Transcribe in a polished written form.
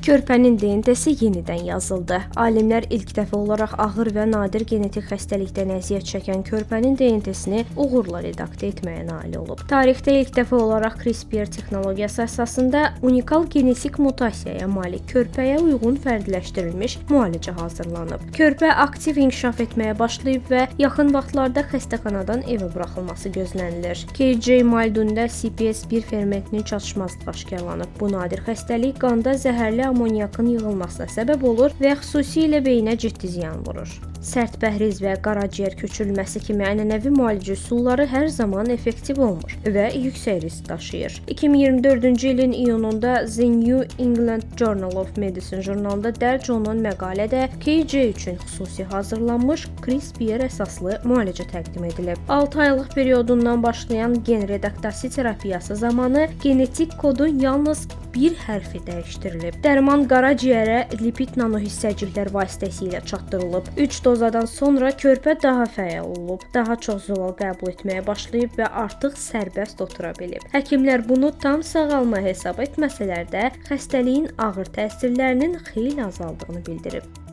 Körpənin DNT-si yenidən yazıldı. Alimlər ilk dəfə olaraq ağır və nadir genetik xəstəlikdən əziyyət çəkən körpənin DNT-sini uğurla redaktə etməyə nail olub. Tarixdə ilk dəfə olaraq CRISPR texnologiyası əsasında unikal genetik mutasiyaya malik körpəyə uyğun fərdləşdirilmiş müalicə hazırlanıb. Körpə aktiv inkişaf etməyə başlayıb və yaxın vaxtlarda xəstəxanadan evə buraxılması gözlənilir. KJ Maldun'da CPS1 fermentinin çatışmazlığı aşkarlanıb. Bu nadir xəstəlik qanda zəhərli amoniakın yığılmasına səbəb olur və xüsusilə beyinə ciddi ziyan vurur. Sərt pəhriz və qaraciyər köçürülməsi kimi ənənəvi müalicə üsulları hər zaman effektiv olmur və yüksək risk daşıyır. 2024-cü ilin iyununda The New England Journal of Medicine jurnalında dərc olunan məqalədə KJ üçün xüsusi hazırlanmış CRISPR əsaslı müalicə təqdim edilib. 6 aylıq periodundan başlayan gen redaktasiya terapiyası zamanı genetik kodun yalnız bir hərfi dəyişdirilib. Dərman qaraciyərə lipid nanohissəciklər vasitəsilə çatdırılıb. 3 dozadan sonra körpə daha fəal olub, daha çox zoval qəbul etməyə başlayıb və artıq sərbəst otura bilib. Həkimlər bunu tam sağalma hesab etməsələr də, xəstəliyin ağır təsirlərinin xeyli azaldığını bildirib.